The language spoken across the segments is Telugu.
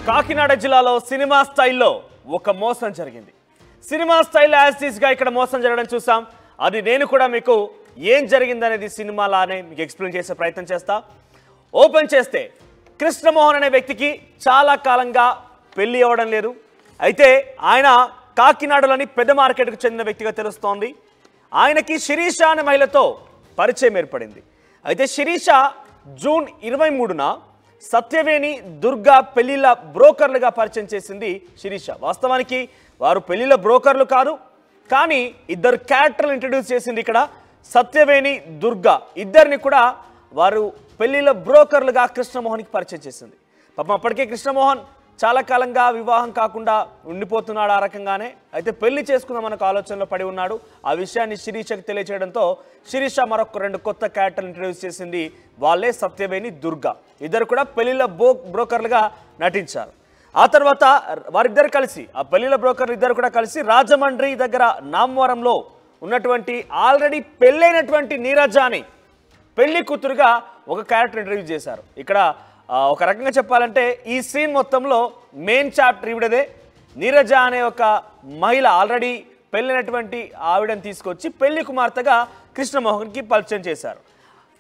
కాకినాడ జిల్లాలో సినిమా స్టైల్లో ఒక మోసం జరిగింది. సినిమా స్టైల్ యాజ్ గా ఇక్కడ మోసం జరగడం చూసాం. అది నేను కూడా మీకు ఏం జరిగిందనేది సినిమాలానే మీకు ఎక్స్ప్లెయిన్ చేసే ప్రయత్నం చేస్తా. ఓపెన్ చేస్తే కృష్ణమోహన్ అనే వ్యక్తికి చాలా కాలంగా పెళ్లి అవ్వడం లేదు. అయితే ఆయన కాకినాడలోని పెద్ద మార్కెట్కు చెందిన వ్యక్తిగా తెలుస్తోంది. ఆయనకి శిరీష అనే మహిళతో పరిచయం ఏర్పడింది. అయితే శిరీష జూన్ 23న సత్యవేణి దుర్గా పెళ్లిళ్ళ బ్రోకర్లుగా పరిచయం చేసింది శిరీష. వాస్తవానికి వారు పెళ్లిళ్ళ బ్రోకర్లు కాదు, కానీ ఇద్దరు క్యారెక్టర్లు ఇంట్రడ్యూస్ చేసింది ఇక్కడ. సత్యవేణి దుర్గా ఇద్దరిని కూడా వారు పెళ్లిళ్ళ బ్రోకర్లుగా కృష్ణమోహన్కి పరిచయం చేసింది. పాపం అప్పటికే కృష్ణమోహన్ చాలా కాలంగా వివాహం కాకుండా ఉండిపోతున్నాడు ఆ రకంగానే. అయితే పెళ్లి చేసుకుందాం మనకు ఆలోచనలో పడి ఉన్నాడు. ఆ విషయాన్ని శిరీషకు తెలియచేయడంతో శిరీష మరొక 2 కొత్త క్యారెక్టర్లు ఇంట్రడ్యూస్ చేసింది. వాళ్ళే సత్యవేణి దుర్గా. ఇద్దరు కూడా పెళ్లిళ్ళ బ్రోకర్లుగా నటించారు. ఆ తర్వాత వారిద్దరు కలిసి ఆ పెళ్లిళ్ళ బ్రోకర్లు ఇద్దరు కూడా కలిసి రాజమండ్రి దగ్గర నామవరంలో ఉన్నటువంటి ఆల్రెడీ పెళ్ళైనటువంటి నీరజాని పెళ్లి కూతురుగా ఒక క్యారెక్టర్ ఇంట్రడ్యూస్ చేశారు. ఇక్కడ ఒక రకంగా చెప్పాలంటే ఈ సీన్ మొత్తంలో మెయిన్ చాప్టర్ ఈవిడదే. నీరజ అనే ఒక మహిళ ఆల్రెడీ పెళ్ళైనటువంటి ఆవిడని తీసుకొచ్చి పెళ్లి కుమార్తెగా కృష్ణమోహన్కి పరిచయం చేశారు.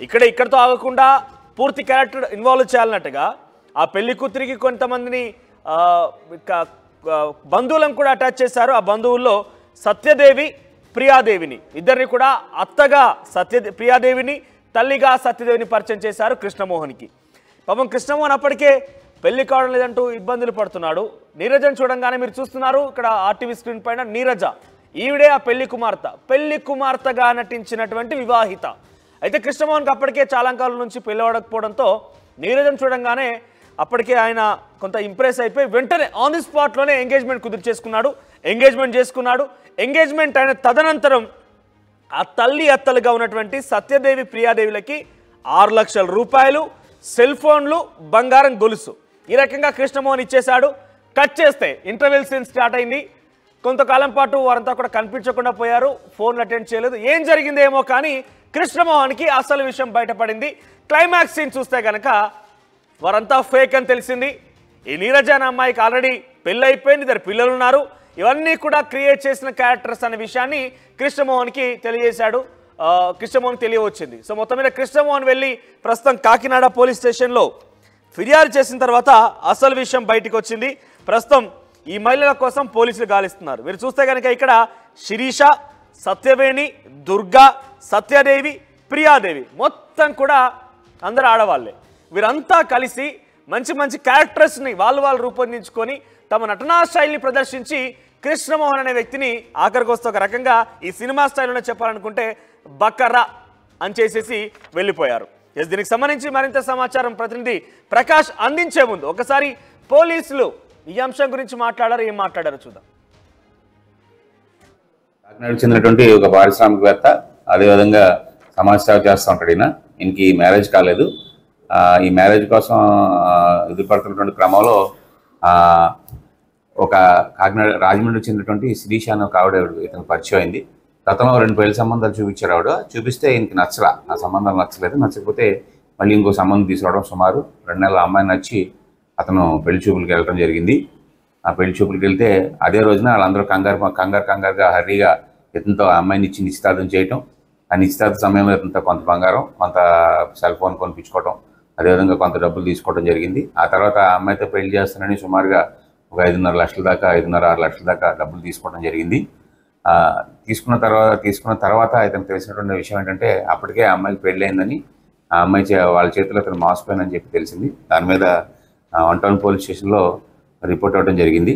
ఇక్కడతో ఆగకుండా పూర్తి క్యారెక్టర్ ఇన్వాల్వ్ చేయాలన్నట్టుగా ఆ పెళ్లి కూతురికి కొంతమందిని బంధువులను కూడా అటాచ్ చేశారు. ఆ బంధువుల్లో సత్యదేవి, ప్రియాదేవిని ఇద్దరిని కూడా అత్తగా ప్రియాదేవిని, తల్లిగా సత్యదేవిని పరిచయం చేశారు కృష్ణమోహన్కి. పాపం కృష్ణమోహన్ అప్పటికే పెళ్లి కావడం లేదంటూ ఇబ్బందులు పడుతున్నాడు. నీరజను చూడంగానే మీరు చూస్తున్నారు ఇక్కడ ఆర్టీవీ స్క్రీన్ పైన నీరజ. ఈవిడే ఆ పెళ్లి కుమార్తెగా నటించినటువంటి వివాహిత. అయితే కృష్ణమోహన్కి అప్పటికే చాలా కాలం నుంచి పెళ్లి అవ్వకపోవడంతో నీరజను చూడంగానే అప్పటికే ఆయన కొంత ఇంప్రెస్ అయిపోయి వెంటనే ఆన్ ది స్పాట్లోనే ఎంగేజ్మెంట్ చేసుకున్నాడు. ఎంగేజ్మెంట్ అయిన తదనంతరం ఆ తల్లి అత్తలుగా ఉన్నటువంటి సత్యదేవి, ప్రియాదేవిలకి 6 లక్షల రూపాయలు, సెల్ ఫోన్లు, బంగారం గొలుసు ఈ రకంగా కృష్ణమోహన్ ఇచ్చేశాడు. కట్ చేస్తే ఇంటర్వెల్ సీన్ స్టార్ట్ అయింది. కొంతకాలం పాటు వారంతా కూడా కనిపించకుండా పోయారు, ఫోన్లు అటెండ్ చేయలేదు. ఏం జరిగిందేమో కానీ కృష్ణమోహన్కి అసలు విషయం బయటపడింది. క్లైమాక్స్ సీన్ చూస్తే కనుక వారంతా ఫేక్ అని తెలిసింది. ఈ నీరజ అనే అమ్మాయికి ఆల్రెడీ పెళ్ళి అయిపోయింది, 2 పిల్లలు ఉన్నారు. ఇవన్నీ కూడా క్రియేట్ చేసిన క్యారెక్టర్స్ అనే విషయాన్ని కృష్ణమోహన్కి తెలియవచ్చింది. సో మొత్తం మీద కృష్ణమోహన్ వెళ్ళి ప్రస్తుతం కాకినాడ పోలీస్ స్టేషన్లో ఫిర్యాదు చేసిన తర్వాత అసలు విషయం బయటకు వచ్చింది. ప్రస్తుతం ఈ మహిళల కోసం పోలీసులు గాలిస్తున్నారు. మీరు చూస్తే కనుక ఇక్కడ శిరీష, సత్యవేణి, దుర్గా, సత్యదేవి, ప్రియాదేవి మొత్తం కూడా అందరూ ఆడవాళ్ళే. వీరంతా కలిసి మంచి క్యారెక్టర్స్ని వాళ్ళు రూపొందించుకొని తమ నటనా స్టైల్ని ప్రదర్శించి కృష్ణమోహన్ అనే వ్యక్తిని ఆఖరికి వస్తే ఒక రకంగా ఈ సినిమా స్టైల్లోనే చెప్పాలనుకుంటే బకరా అని చేసేసి వెళ్ళిపోయారు. దీనికి సంబంధించి మరింత సమాచారం ప్రతినిధి ప్రకాష్ అందించే ముందు ఒకసారి పోలీసులు ఈ అంశం గురించి ఏం మాట్లాడారో చూద్దాం. కాకినాడకు చెందినటువంటి ఒక పారిశ్రామికవేత్త, అదేవిధంగా సమాజ సేవ చేస్తూ ఉంటాడు. ఈయనకి మ్యారేజ్ కాలేదు. ఈ మ్యారేజ్ కోసం ఎదురుపడుతున్నటువంటి క్రమంలో ఒక కాకినాడ రాజమండ్రికి చెందినటువంటి శిరీష అనే ఒక ఆవిడ ఇతను పరిచయం అయింది. గతంలో 2 పెళ్లి సంబంధాలు చూపించారు. ఆవిడ చూపిస్తే ఈయనకి ఆ సంబంధాలు నచ్చకపోతే మళ్ళీ ఇంకో సంబంధం తీసుకోవడం. సుమారు 2 నెలల అమ్మాయి నచ్చి అతను పెళ్లి చూపులకు వెళ్ళడం జరిగింది. ఆ పెళ్లి చూపులకు వెళ్తే అదే రోజున వాళ్ళందరూ కంగారుగా హర్రీగా ఇతనితో ఆ అమ్మాయిని ఇచ్చి నిశ్చితార్థం చేయటం. ఆ నిశ్చితార్థ సమయంలో ఇతనితో కొంత బంగారం, కొంత సెల్ ఫోన్ కొనిపించుకోవడం, అదేవిధంగా కొంత డబ్బులు తీసుకోవడం జరిగింది. ఆ తర్వాత ఆ అమ్మాయితో పెళ్లి చేస్తానని సుమారుగా ఒక 5.5 లక్షల దాకా 5.5-6 లక్షల దాకా డబ్బులు తీసుకోవడం జరిగింది. తీసుకున్న తర్వాత ఇతను తెలిసినటువంటి విషయం ఏంటంటే అప్పటికే ఆ అమ్మాయికి పెళ్లి అయిందని, ఆ అమ్మాయి వాళ్ళ చేతిలో అతను మోసపోయిందని చెప్పి తెలిసింది. దాని మీద 1 టౌన్ పోలీస్ స్టేషన్లో రిపోర్ట్ అవ్వడం జరిగింది.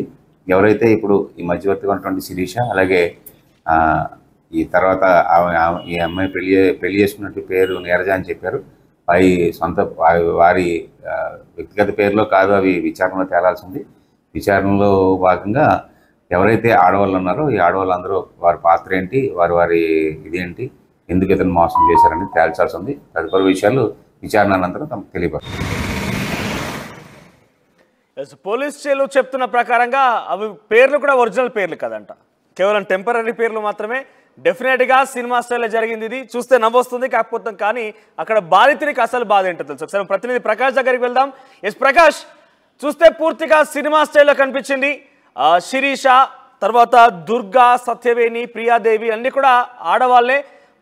ఎవరైతే ఇప్పుడు ఈ మధ్యవర్తిగా ఉన్నటువంటి శిరీష, అలాగే ఈ తర్వాత ఈ అమ్మాయి పెళ్లి చేసుకున్నట్టు పేరు నీరజ అని చెప్పారు. వారి వ్యక్తిగత పేరులో కాదు, అవి విచారణలో తేలాల్సింది. విచారణలో భాగంగా ఎవరైతే ఆడవాళ్ళు ఉన్నారో ఈ ఆడవాళ్ళందరూ వారి పాత్ర ఏంటి, వారి ఇదేంటి, ఎందుకు ఇతను మోసం చేశారని తేల్చాల్సి ఉంది. తదుపరి విషయాలు విచారణ అనంతరం తమకు తెలియపడుతుంది. పోలీస్ చెప్తున్న ప్రకారంగా అవి పేర్లు కూడా ఒరిజినల్ పేర్లు కదంట, కేవలం టెంపరీ పేర్లు మాత్రమే. డెఫినెట్గా సినిమా స్టైల్లో జరిగింది. ఇది చూస్తే నవ్వొస్తుంది, కాకపోతే కానీ అక్కడ బాధితునికి అసలు బాధ ఏంటో తెలుసు. ఒకసారి ప్రతినిధి ప్రకాష్ దగ్గరికి వెళ్దాం. ప్రకాష్, చూస్తే పూర్తిగా సినిమా స్టైల్లో కనిపించింది. శిరీష, తర్వాత దుర్గా, సత్యవేణి, ప్రియాదేవి అన్ని కూడా ఆడవాళ్లే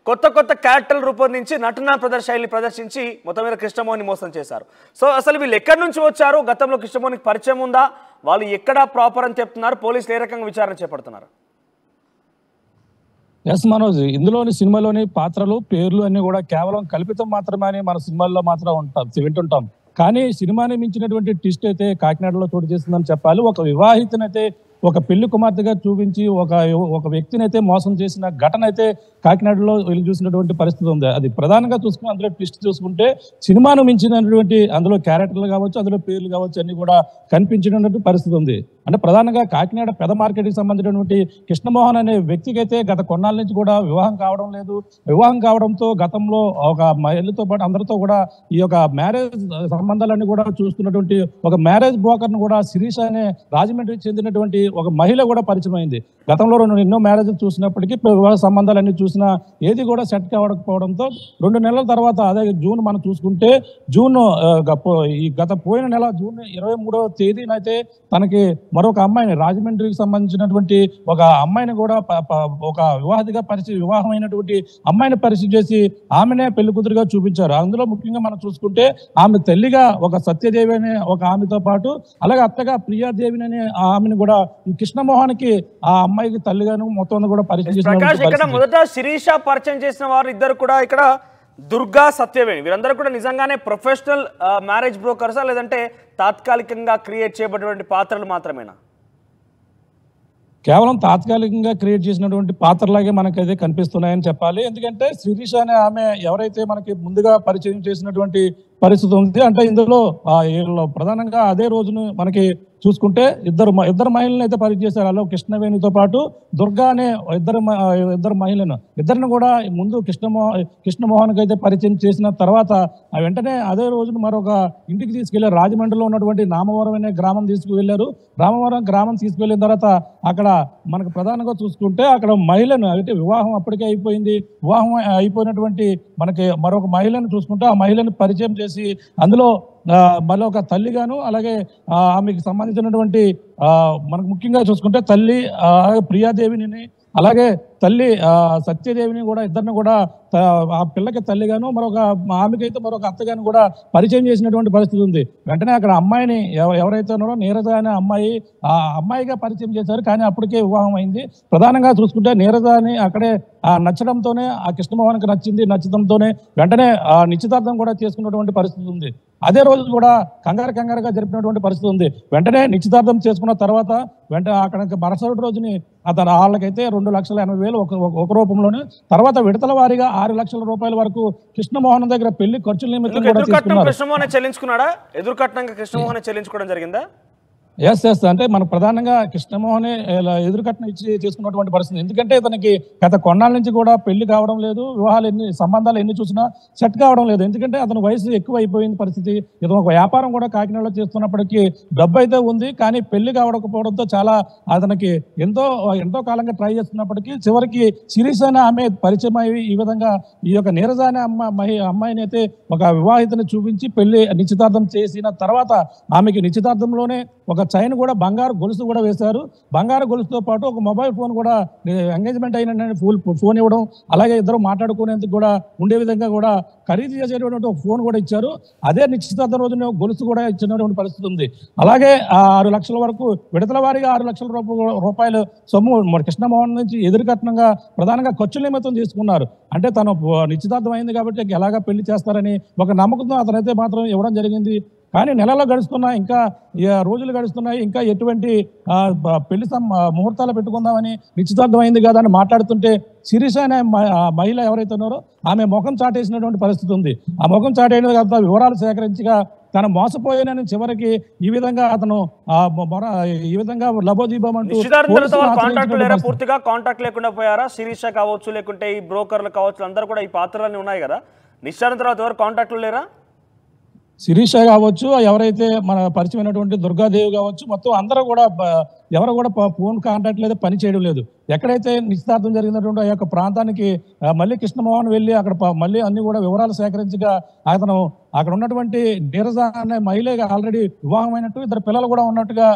కొత్త కొత్త క్యారెక్టర్లు రూపొందించి నటనా శైలిని ప్రదర్శించి మొత్తం మీద కృష్ణమోహన్ మోసం చేశారు. సో అసలు వీళ్ళు ఎక్కడి నుంచి వచ్చారు, గతంలో కృష్ణమోహన్కి పరిచయం ఉందా, వాళ్ళు ఎక్కడ ప్రాపర్ అని చెప్తున్నారు, పోలీసులు ఏ రకంగా విచారణ చేపడుతున్నారు? ఎస్ మనోజ్, ఇందులోని సినిమాలోని పాత్రలు పేర్లు అన్ని కూడా కేవలం కల్పితం మాత్రమే అని మన సినిమాల్లో మాత్రం వింటుంటాం. కానీ సినిమాని మించినటువంటి ట్విస్ట్ అయితే కాకినాడలో చోటు చేస్తుందని చెప్పాలి. ఒక వివాహితనైతే ఒక పెళ్లి కుమార్తెగా చూపించి ఒక వ్యక్తిని అయితే మోసం చేసిన ఘటన అయితే కాకినాడలో వెళ్ళి చూసినటువంటి పరిస్థితి ఉంది. అది ప్రధానంగా చూసుకుని అందులో ట్విస్ట్ చూసుకుంటే సినిమాను మించినటువంటి అందులో క్యారెక్టర్లు కావచ్చు, అందులో పేర్లు కావచ్చు అన్ని కూడా కనిపించినటువంటి పరిస్థితి ఉంది. అంటే ప్రధానంగా కాకినాడ పెద్ద మార్కెట్కి సంబంధించినటువంటి కృష్ణమోహన్ అనే వ్యక్తికి అయితే గత కొన్నాళ్ళ నుంచి కూడా వివాహం కావడం లేదు. వివాహం కావడంతో గతంలో ఒక మహిళతో పాటు అందరితో కూడా ఈ యొక్క మ్యారేజ్ సంబంధాలన్నీ కూడా చూస్తున్నటువంటి ఒక మ్యారేజ్ బ్రోకర్ను కూడా శిరీష అనే రాజమండ్రికి చెందినటువంటి ఒక మహిళ కూడా పరిచయం అయింది. గతంలో ఎన్నో మ్యారేజ్ చూసినప్పటికీ వివాహ సంబంధాలన్నీ చూసినా ఏది కూడా సెట్ కావకపోవడంతో 2 నెలల తర్వాత, అదే జూన్ మనం చూసుకుంటే జూన్ ఈ గత పోయిన నెల జూన్ 23వ తేదీనైతే తనకి మరొక అమ్మాయిని రాజమండ్రికి సంబంధించినటువంటి ఒక అమ్మాయిని కూడా ఒక వివాహితగా వివాహమైనటువంటి అమ్మాయిని పరిచయం చేసి ఆమెనే పెళ్లి కూతురుగా చూపించారు. అందులో ముఖ్యంగా మనం చూసుకుంటే ఆమె తల్లిగా ఒక సత్యదేవి అనే ఒక ఆమెతో పాటు అలాగే అత్తగా ప్రియాదేవిని అనే ఆమెను కూడా ఈ కృష్ణమోహన్ కి ఆ అమ్మాయికి తల్లిగాను మొత్తం కూడా పరిచయం చేసిన మొదట శిరీష పరిచయం చేసిన వారు ఇద్దరు కూడా ఇక్కడ దుర్గా, సత్యవేణి వీరందరూ కూడా నిజంగానే ప్రొఫెషనల్ మ్యారేజ్ బ్రోకర్సా లేదంటే తాత్కాలికంగా క్రియేట్ చేయబడినటువంటి పాత్రలు మాత్రమేనా? కేవలం తాత్కాలికంగా క్రియేట్ చేసినటువంటి పాత్రలాగే మనకైతే కనిపిస్తున్నాయని చెప్పాలి. ఎందుకంటే శిరీష అనే ఆమె ఎవరైతే మనకి ముందుగా పరిచయం చేసినటువంటి పరిస్థితి ఉంది. అంటే ఇందులో ప్రధానంగా అదే రోజును మనకి చూసుకుంటే ఇద్దరు మహిళలను అయితే పరిచయం చేశారు. అలా కృష్ణవేణితో పాటు దుర్గా అనే ఇద్దరు మహిళలను ఇద్దరిని కూడా ముందు కృష్ణమోహన్కి అయితే పరిచయం చేసిన తర్వాత వెంటనే అదే రోజున మరొక ఇంటికి తీసుకెళ్లారు. రాజమండ్రిలో ఉన్నటువంటి నామవరం అనే గ్రామం తీసుకువెళ్లారు. రామవరం గ్రామం తీసుకువెళ్ళిన తర్వాత అక్కడ మనకు ప్రధానంగా చూసుకుంటే అక్కడ మహిళను అయితే వివాహం అప్పటికే అయిపోయింది. వివాహం అయిపోయినటువంటి మనకి మరొక మహిళను చూసుకుంటే ఆ మహిళను పరిచయం చేసి అందులో మళ్ళీ ఒక తల్లిగాను అలాగే ఆమెకి సంబంధించినటువంటి మనకు ముఖ్యంగా చూసుకుంటే తల్లి ప్రియాదేవిని అలాగే తల్లి సత్యదేవిని కూడా ఇద్దరిని కూడా ఆ పిల్లకి తల్లిగాను మరొక ఆమెకైతే మరొక అత్తగాను కూడా పరిచయం చేసినటువంటి పరిస్థితి ఉంది. వెంటనే అక్కడ అమ్మాయిని ఎవరైతే ఉన్నారో నీరజ అనే అమ్మాయి ఆ అమ్మాయిగా పరిచయం చేశారు. కానీ అప్పటికే వివాహం అయింది. ప్రధానంగా చూసుకుంటే నీరజని అక్కడే నచ్చడంతోనే ఆ కృష్ణమోహన్కి నచ్చడంతోనే వెంటనే నిశ్చితార్థం కూడా చేసుకున్నటువంటి పరిస్థితి ఉంది. అదే రోజు కూడా కంగారుగా జరిపినటువంటి పరిస్థితి ఉంది. వెంటనే నిశ్చితార్థం చేసుకున్న తర్వాత అక్కడ మరుసటి రోజుని వాళ్ళకైతే 2,80,000 ఒక రూపంలోనే తర్వాత విడతల వారీగా 6 లక్షల రూపాయల వరకు కృష్ణమోహన్ దగ్గర పెళ్లి ఖర్చుల నిమిత్తం కూడా కృష్ణమోహన్ చెల్లించుకున్నాడా? ఎదురుకట్నంగా కృష్ణమోహన్ చెల్లించుకోవడం జరిగిందా? ఎస్ అంటే మన ప్రధానంగా కృష్ణమోహనే ఎదురుకట్నం ఇచ్చి చేసుకున్నటువంటి పరిస్థితి. ఎందుకంటే ఇతనికి గత కొన్నాళ్ళ నుంచి కూడా పెళ్లి కావడం లేదు. సంబంధాలు ఎన్ని చూసినా సెట్ కావడం లేదు. ఎందుకంటే అతని వయసు ఎక్కువ అయిపోయింది పరిస్థితి. ఇతను ఒక వ్యాపారం కూడా కాకినాడలో చేస్తున్నప్పటికీ డబ్బు అయితే ఉంది. కానీ పెళ్లి కావకపోవడంతో చాలా అతనికి ఎంతో కాలంగా ట్రై చేస్తున్నప్పటికీ చివరికి శిరీష అనే ఆమె పరిచయం అయ్యి ఈ విధంగా ఈ యొక్క నీరజ అనే అమ్మాయిని అయితే ఒక వివాహితని చూపించి పెళ్లి నిశ్చితార్థం చేసిన తర్వాత ఆమెకి నిశ్చితార్థంలోనే ఒక చైన్ కూడా బంగారు గొలుసు కూడా వేశారు. బంగారు గొలుసుతో పాటు ఒక మొబైల్ ఫోన్ కూడా ఎంగేజ్మెంట్ అయిన ఫోన్ ఇవ్వడం అలాగే ఇద్దరు మాట్లాడుకునేందుకు కూడా ఉండే విధంగా కూడా ఖరీదు చేసేటువంటి ఒక ఫోన్ కూడా ఇచ్చారు. అదే నిశ్చితార్థం రోజున గొలుసు కూడా ఇచ్చినటువంటి పరిస్థితి ఉంది. అలాగే 6 లక్షల వరకు విడతల వారీగా 6 లక్షల రూపాయలు సొమ్ము కృష్ణమోహన్ నుంచి ఎదురుకట్నంగా ప్రధానంగా ఖర్చుల నిమిత్తం తీసుకున్నారు. అంటే తను నిశ్చితార్థం అయింది కాబట్టి ఎలాగా పెళ్లి చేస్తారని ఒక నమ్మకంతో అతనైతే మాత్రం ఇవ్వడం జరిగింది. కానీ నెలలో గడుస్తున్నాయి, ఇంకా రోజులు గడుస్తున్నాయి, ఇంకా ఎటువంటి పెళ్లి ముహూర్తాలు పెట్టుకుందామని నిశ్చితార్థం అయింది కదా అని మాట్లాడుతుంటే శిరీష అనే మహిళ ఎవరైతే ఉన్నారో ఆమె ముఖం చాటేసినటువంటి పరిస్థితి ఉంది. ఆ ముఖం చాటేసిన తర్వాత వివరాలు సేకరించగా తను మోసపోయానని చివరికి ఈ విధంగా అతను ఈ విధంగా లబోదీపమంటూ పూర్తిగా కాంటాక్ట్ లేకుండా పోయారా? శిరీష కావచ్చు లేకుంటే ఈ బ్రోకర్లు కావచ్చు అందరూ కూడా ఈ పాత్రలన్నీ ఉన్నాయి కదా, నిశ్చితార్థం తర్వాత ఎవరు కాంటాక్ట్లు లేరా? శిరీష కావచ్చు ఎవరైతే మన పరిచయమైనటువంటి దుర్గాదేవి కావచ్చు మొత్తం అందరూ కూడా ఎవరు కూడా ఫోన్ కాంటాక్ట్ లేదు, పని చేయడం లేదు. ఎక్కడైతే నిశ్చితార్థం జరిగినటువంటి ఆ యొక్క ప్రాంతానికి మళ్ళీ కృష్ణమోహన్ వెళ్ళి అక్కడ మళ్ళీ అన్ని కూడా వివరాలు సేకరించగా అతను అక్కడ ఉన్నటువంటి నీరజ అనే మహిళ ఆల్రెడీ వివాహమైనట్టు, ఇద్దరు పిల్లలు కూడా ఉన్నట్టుగా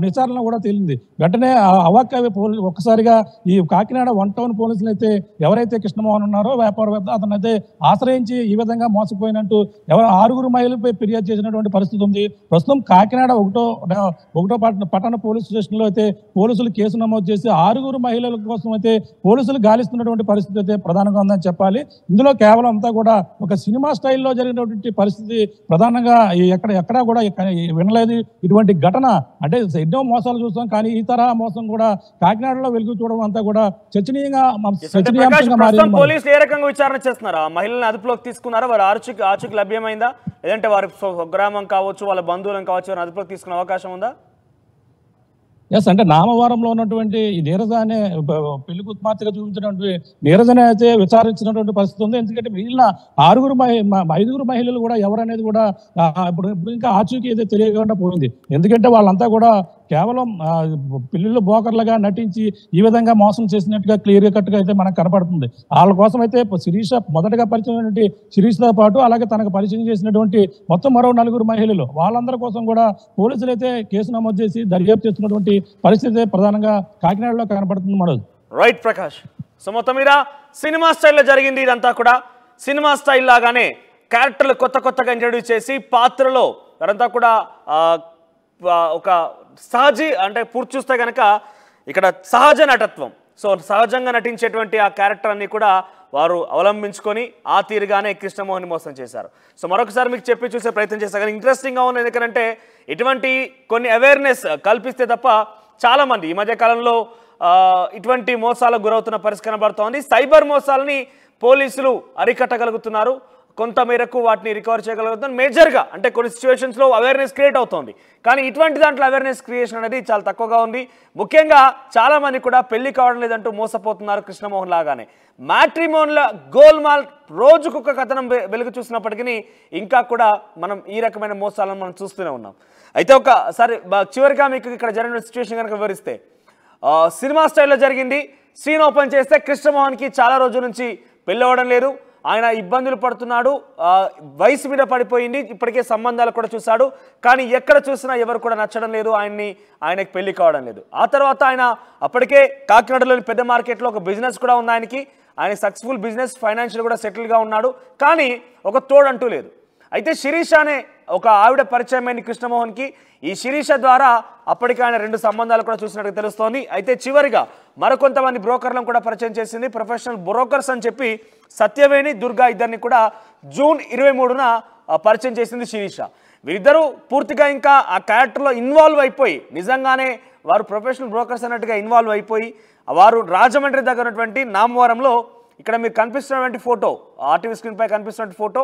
విచారణ కూడా తేలింది. వెంటనే అవాక్కవి ఒక్కసారిగా ఈ కాకినాడ 1 టౌన్ పోలీసులు అయితే ఎవరైతే కృష్ణమోహన్ ఉన్నారో వ్యాపారవేత్త, అతను అయితే ఆశ్రయించి ఈ విధంగా మోసపోయినట్టు 6 మహిళలపై ఫిర్యాదు చేసినటువంటి పరిస్థితి ఉంది. ప్రస్తుతం కాకినాడ ఒకటో పట్టణ పోలీస్ స్టేషన్ లో అయితే పోలీసులు కేసు నమోదు చేసి 6 మహిళల కోసం అయితే పోలీసులు గాలిస్తున్నటువంటి పరిస్థితి అయితే ప్రధానంగా ఉందని చెప్పాలి. ఇందులో కేవలం అంతా కూడా ఒక సినిమా స్టైల్లో జరిగినటువంటి పరిస్థితి ప్రధానంగా ఎక్కడా కూడా వినలేదు ఇటువంటి ఘటన. అంటే ఎన్నో మోసాలు చూస్తాం, కానీ ఈ తరహా మోసం కూడా కాకినాడలో వెలుగు చూడడం అంతా కూడా చర్చనీయంగా పోలీసులు ఏ రకంగా విచారణ చేస్తున్నారా? మహిళలను అదుపులోకి తీసుకున్నారా? వారి ఆచూకీ లభ్యమైందా? లేదంటే వారి గ్రామం కావచ్చు, వాళ్ళ బంధువులను కావచ్చు, వారిని అదుపులోకి తీసుకునే అవకాశం ఉందా? ఎస్, అంటే నామవారంలో ఉన్నటువంటి ఈ నీరజ అనే పెళ్లి కుమార్తెగా చూపించినటువంటి నీరజనే అయితే విచారించినటువంటి పరిస్థితి ఉంది. ఎందుకంటే మిగిలిన 5 మహిళలు కూడా ఎవరనేది కూడా ఇప్పుడు ఇంకా ఆచూకీ అయితే తెలియకుండా పోయింది. ఎందుకంటే వాళ్ళంతా కూడా కేవలం పెళ్లిళ్ళు బోకర్లుగా నటించి ఈ విధంగా మోసం చేసినట్టుగా క్లియర్ కట్గా అయితే మనకు కనపడుతుంది. వాళ్ళ కోసం అయితే శిరీష మొదటగా పరిచయం శిరీషతో పాటు అలాగే తనకు పరిచయం చేసినటువంటి మొత్తం మరో 4 మహిళలు, వాళ్ళందరి కోసం కూడా పోలీసులు అయితే కేసు నమోదు చేసి దర్యాప్తు చేస్తున్నటువంటి పరిస్థితి ప్రధానంగా కాకినాడలో కనపడుతుంది. మనోజ్. రైట్ ప్రకాష్. సో మొత్తం మీద సినిమా స్టైల్లో జరిగింది ఇదంతా కూడా. సినిమా స్టైల్ లాగానే క్యారెక్టర్లు కొత్తగా ఇంట్రడ్యూస్ చేసి పాత్రలో వారంతా కూడా ఒక అంటే పూర్తి చూస్తే కనుక ఇక్కడ సహజ నటత్వం, సో సహజంగా నటించేటువంటి ఆ క్యారెక్టర్ అన్ని కూడా వారు అవలంబించుకొని ఆ తీరుగానే కృష్ణమోహన్ మోసం చేశారు. సో మరొకసారి మీకు చెప్పి చూసే ప్రయత్నం చేశారు. కానీ ఇంట్రెస్టింగ్గా ఉంది, ఎందుకంటే ఇటువంటి కొన్ని అవేర్నెస్ కల్పిస్తే తప్ప చాలామంది ఈ మధ్యకాలంలో ఇటువంటి మోసాలకు గురవుతున్న పరిస్థితి కనబడుతోంది. సైబర్ మోసాలని పోలీసులు అరికట్టగలుగుతున్నారు, కొంత మేరకు వాటిని రికవర్ చేయగలుగుతాం. మేజర్గా అంటే కొన్ని సిచ్యువేషన్స్లో అవేర్నెస్ క్రియేట్ అవుతుంది, కానీ ఇటువంటి దాంట్లో అవేర్నెస్ క్రియేషన్ అనేది చాలా తక్కువగా ఉంది. ముఖ్యంగా చాలామంది కూడా పెళ్లి కావడం లేదంటూ మోసపోతున్నారు కృష్ణమోహన్ లాగానే. మ్యాట్రిమోన్ల గోల్మాల్ రోజుకొక కథనం వెలుగు చూసినప్పటికీ ఇంకా కూడా మనం ఈ రకమైన మోసాలను మనం చూస్తూనే ఉన్నాం. అయితే ఒకసారి చివరిగా మీకు ఇక్కడ జరిగిన సిచ్యువేషన్ కనుక వివరిస్తే, సినిమా స్టైల్లో జరిగింది. సీన్ ఓపెన్ చేస్తే కృష్ణమోహన్కి చాలా రోజుల నుంచి పెళ్ళి అవ్వడం లేదు, ఆయన ఇబ్బందులు పడుతున్నాడు, వయసు మీద పడిపోయింది, ఇప్పటికే సంబంధాలు కూడా చూశాడు, కానీ ఎక్కడ చూసినా ఎవరు కూడా నచ్చడం లేదు, ఆయనకి పెళ్లి కావడం లేదు. ఆ తర్వాత ఆయన అప్పటికే కాకినాడలోని పెద్ద మార్కెట్లో ఒక బిజినెస్ కూడా ఉంది ఆయన సక్సెస్ఫుల్ బిజినెస్, ఫైనాన్షియల్ కూడా సెటిల్గా ఉన్నాడు, కానీ ఒక తోడంటూ లేదు. అయితే శిరీష అనే ఒక ఆవిడ పరిచయమైన కృష్ణమోహన్కి ఈ శిరీష ద్వారా అప్పటికి ఆయన 2 సంబంధాలు కూడా చూసినట్టు తెలుస్తోంది. అయితే చివరిగా మరికొంతమంది బ్రోకర్లను కూడా పరిచయం చేసింది. ప్రొఫెషనల్ బ్రోకర్స్ అని చెప్పి సత్యవేణి, దుర్గా ఇద్దరిని కూడా జూన్ 23న పరిచయం చేసింది శిరీష. వీరిద్దరూ పూర్తిగా ఇంకా ఆ క్యారెక్టర్లో ఇన్వాల్వ్ అయిపోయి, నిజంగానే వారు ప్రొఫెషనల్ బ్రోకర్స్ అన్నట్టుగా ఇన్వాల్వ్ అయిపోయి, వారు రాజమండ్రి దగ్గర ఉన్నటువంటి నామవరంలో ఇక్కడ మీరు కనిపిస్తున్నటువంటి ఫోటో, ఆర్టీవీ స్క్రీన్పై కనిపిస్తున్న ఫోటో,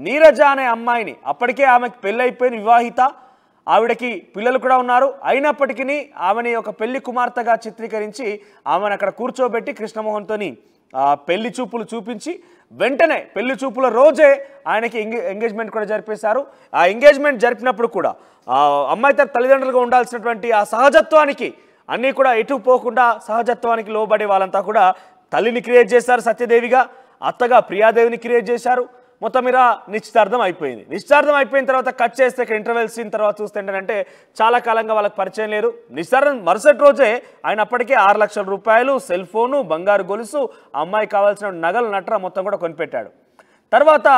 నీరజ అనే అమ్మాయిని, అప్పటికే ఆమెకి పెళ్ళైపోయిన వివాహిత, ఆవిడకి పిల్లలు కూడా ఉన్నారు, అయినప్పటికీ ఆమెని ఒక పెళ్లి కుమార్తెగా చిత్రీకరించి ఆమెను అక్కడ కూర్చోబెట్టి కృష్ణమోహన్తోని పెళ్లి చూపులు చూపించి వెంటనే పెళ్లి చూపుల రోజే ఆయనకి ఎంగేజ్మెంట్ కూడా జరిపేశారు. ఆ ఎంగేజ్మెంట్ జరిపినప్పుడు కూడా అమ్మాయి తల్లిదండ్రులుగా ఉండాల్సినటువంటి ఆ సహజత్వానికి అన్నీ కూడా ఎటు పోకుండా సహజత్వానికి లోబడి వాళ్ళంతా కూడా తల్లిని క్రియేట్ చేశారు సత్యదేవిగా, అత్తగా ప్రియాదేవిని క్రియేట్ చేశారు. మొత్తం మీద నిశ్చితార్థం అయిపోయింది. నిశ్చితార్థం అయిపోయిన తర్వాత కట్ చేస్తే ఇక్కడ ఇంటర్వెల్ సీన్ తర్వాత చూస్తే ఏంటంటే చాలా కాలంగా వాళ్ళకి పరిచయం లేదు. నిశ్చితార్థం మరుసటి రోజే ఆయన అప్పటికే 6 లక్షల రూపాయలు, సెల్ ఫోను, బంగారు గొలుసు, అమ్మాయి కావాల్సిన నగలు నట్ర మొత్తం కూడా కొనిపెట్టాడు. తర్వాత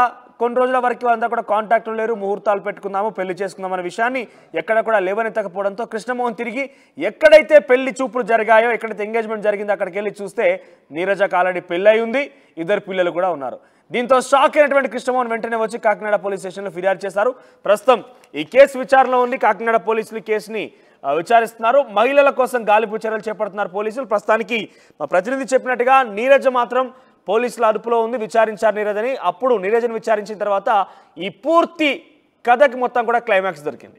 కొన్ని రోజుల వరకు అంతా కూడా కాంటాక్ట్లు లేరు, ముహూర్తాలు పెట్టుకుందాము, పెళ్లి చేసుకుందాం అనే విషయాన్ని ఎక్కడ కూడా లేవనెత్తకపోవడంతో కృష్ణమోహన్ తిరిగి ఎక్కడైతే పెళ్లి చూపులు జరిగాయో, ఎక్కడైతే ఎంగేజ్మెంట్ జరిగిందో అక్కడికి వెళ్ళి చూస్తే నీరజకు ఆల్రెడీ పెళ్ళై ఉంది, 2 పిల్లలు కూడా ఉన్నారు. దీంతో షాక్ అయినటువంటి కృష్ణమోహన్ వెంటనే వచ్చి కాకినాడ పోలీస్ స్టేషన్లో ఫిర్యాదు చేశారు. ప్రస్తుతం ఈ కేసు విచారణలో ఉంది. కాకినాడ పోలీసులు కేసుని విచారిస్తున్నారు. మహిళల కోసం గాలింపు చర్యలు చేపడుతున్నారు పోలీసులు. ప్రస్తుతానికి మా ప్రతినిధి చెప్పినట్టుగా నీరజ మాత్రం పోలీసుల అదుపులో ఉంది. విచారించారు నీరజని. అప్పుడు నీరజని విచారించిన తర్వాత ఈ పూర్తి కథకి మొత్తం కూడా క్లైమాక్స్ దొరికింది.